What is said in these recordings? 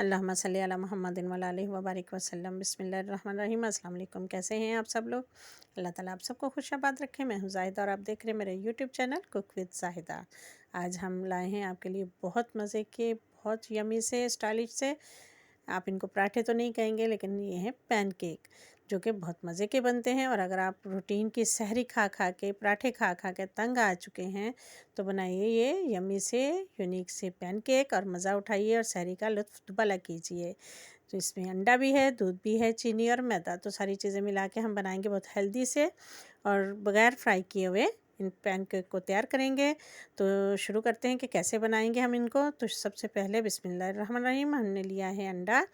अल्लाहुम्मा सल्ली अला मुहम्मदिन व अला आलिहि व बारिक वसल्लम। बिस्मिल्लाहिर्रहमानिर्रहीम। अस्सलाम वालेकुम। कैसे हैं आप सब लोग? अल्लाह ताला आप सबको खुशाबाद रखे। मैं हूँ ज़ाहिदा और आप देख रहे हैं मेरे YouTube channel cook with Zahida. आज हम लाए हैं आपके लिए बहुत मज़े के, बहुत यमी से, स्टाइलिश से, आप इनको पराठे तो नहीं कहेंगे लेकिन ये हैं पैनकेक, जो कि बहुत मज़े के बनते हैं। और अगर आप रूटीन की सहरी खा खा के, पराठे खा खा के तंग आ चुके हैं तो बनाइए ये यम्मी से यूनिक से पैनकेक और मज़ा उठाइए और सहरी का लुत्फ़ दुबाला कीजिए। तो इसमें अंडा भी है, दूध भी है, चीनी और मैदा, तो सारी चीज़ें मिला के हम बनाएंगे बहुत हेल्दी से और बग़ैर फ्राई किए हुए इन पैनकेक को तैयार करेंगे। तो शुरू करते हैं कि कैसे बनाएंगे हम इनको। तो सबसे पहले बिस्मिल्लाहिर्रहमानिर्रहीम, हमने लिया है अंडा।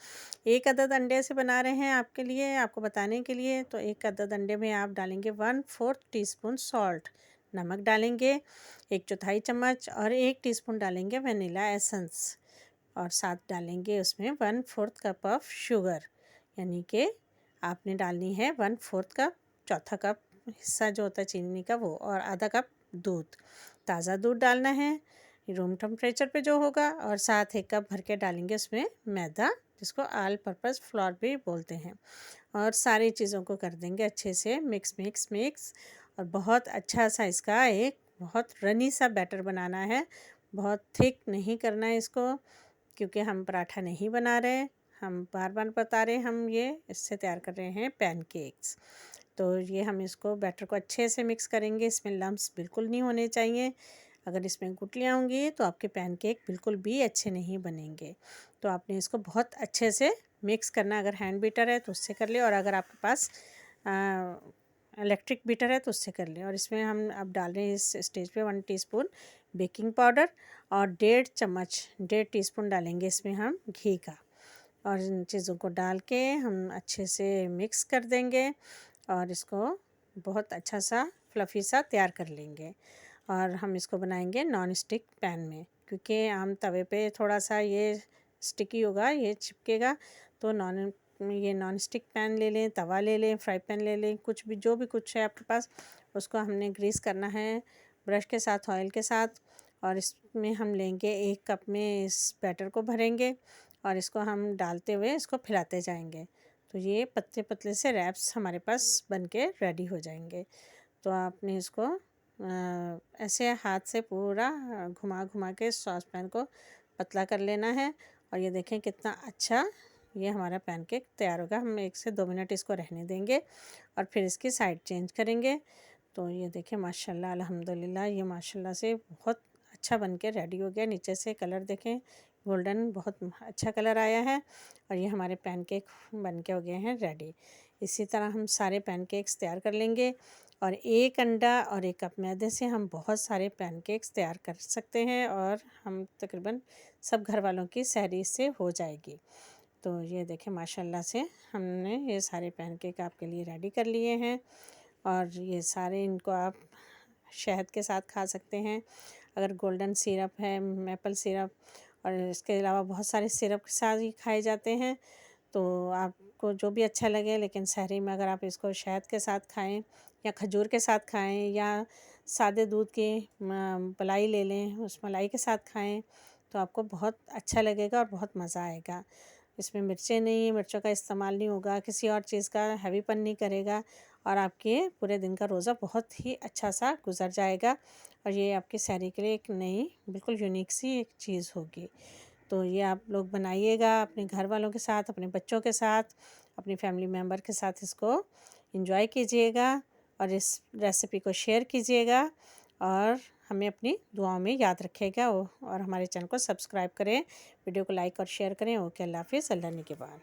एक अदद अंडे से बना रहे हैं आपके लिए, आपको बताने के लिए। तो एक अदद अंडे में आप डालेंगे 1/4 टीस्पून सॉल्ट, नमक डालेंगे 1/4 चम्मच, और 1 टीस्पून डालेंगे वनीला एसेंस, और साथ डालेंगे उसमें 1/4 कप ऑफ शुगर, यानी कि आपने डालनी है 1/4 कप, चौथा कप हिस्सा जो होता है चीनी का वो, और आधा कप दूध, ताज़ा दूध डालना है रूम टेम्परेचर पे जो होगा। और साथ 1 कप भर के डालेंगे उसमें मैदा, जिसको ऑल पर्पज़ फ्लोर भी बोलते हैं। और सारी चीज़ों को कर देंगे अच्छे से मिक्स मिक्स मिक्स, और बहुत अच्छा सा इसका एक बहुत रनी सा बैटर बनाना है। बहुत थिक नहीं करना है इसको, क्योंकि हम पराठा नहीं बना रहे, हम बार बार बता रहे, हम ये इससे तैयार कर रहे हैं पैनकेक्स। तो ये हम इसको बैटर को अच्छे से मिक्स करेंगे, इसमें लम्प्स बिल्कुल नहीं होने चाहिए। अगर इसमें गुठलियाँ होंगी तो आपके पैनकेक बिल्कुल भी अच्छे नहीं बनेंगे। तो आपने इसको बहुत अच्छे से मिक्स करना। अगर हैंड बीटर है तो उससे कर ले, और अगर आपके पास इलेक्ट्रिक बीटर है तो उससे कर लें। और इसमें हम अब डाल रहे हैं इस स्टेज पे 1 टीस्पून बेकिंग पाउडर, और 1.5 टीस्पून डालेंगे इसमें हम घी का। और इन चीज़ों को डाल के हम अच्छे से मिक्स कर देंगे और इसको बहुत अच्छा सा फ्लफ़ी सा तैयार कर लेंगे। और हम इसको बनाएंगे नॉन स्टिक पैन में, क्योंकि आम तवे पे थोड़ा सा ये स्टिकी होगा, ये चिपकेगा। तो ये नॉन स्टिक पैन ले लें, तवा ले लें, फ्राई पैन ले लें, कुछ भी, जो भी कुछ है आपके पास, उसको हमने ग्रीस करना है ब्रश के साथ, ऑयल के साथ। और इसमें हम लेंगे 1 कप में इस बैटर को भरेंगे, और इसको हम डालते हुए इसको फैलाते जाएंगे। तो ये पतले पतले से रैप्स हमारे पास बनके रेडी हो जाएंगे। तो आपने इसको ऐसे हाथ से पूरा घुमा घुमा के सॉस पैन को पतला कर लेना है। और ये देखें कितना अच्छा ये हमारा पैनकेक तैयार होगा। हम 1 से 2 मिनट इसको रहने देंगे और फिर इसकी साइड चेंज करेंगे। तो ये देखें माशाल्लाह अल्हम्दुलिल्लाह, ये माशाल्लाह से बहुत अच्छा बन के रेडी हो गया। नीचे से कलर देखें गोल्डन, बहुत अच्छा कलर आया है। और ये हमारे पैनकेक बन के हो गए हैं रेडी। इसी तरह हम सारे पैनकेक्स तैयार कर लेंगे, और 1 अंडा और 1 कप मैदे से हम बहुत सारे पैनकेक्स तैयार कर सकते हैं, और हम तकरीबन सब घर वालों की सहरी से हो जाएगी। तो ये देखें माशाल्लाह से हमने ये सारे पैनकेक आपके लिए रेडी कर लिए हैं। और ये सारे इनको आप शहद के साथ खा सकते हैं, अगर गोल्डन सिरप है, मेपल सिरप, और इसके अलावा बहुत सारे सिरप के साथ ही खाए जाते हैं। तो आपको जो भी अच्छा लगे, लेकिन सहरी में अगर आप इसको शहद के साथ खाएं, या खजूर के साथ खाएं, या सादे दूध की मलाई ले लें, उस मलाई के साथ खाएं, तो आपको बहुत अच्छा लगेगा और बहुत मज़ा आएगा। इसमें मिर्चें नहीं, मिर्चों का इस्तेमाल नहीं होगा, किसी और चीज़ का हैवीपन नहीं करेगा, और आपके पूरे दिन का रोज़ा बहुत ही अच्छा सा गुजर जाएगा। और ये आपकी सहरी के लिए एक नई बिल्कुल यूनिक सी एक चीज़ होगी। तो ये आप लोग बनाइएगा अपने घर वालों के साथ, अपने बच्चों के साथ, अपनी फैमिली मेम्बर के साथ इसको एंजॉय कीजिएगा, और इस रेसिपी को शेयर कीजिएगा, और हमें अपनी दुआओं में याद रखिएगा। और हमारे चैनल को सब्सक्राइब करें, वीडियो को लाइक और शेयर करें। ओके, अल्लाह हाफ़िज़, अल्लाह ने के बाद।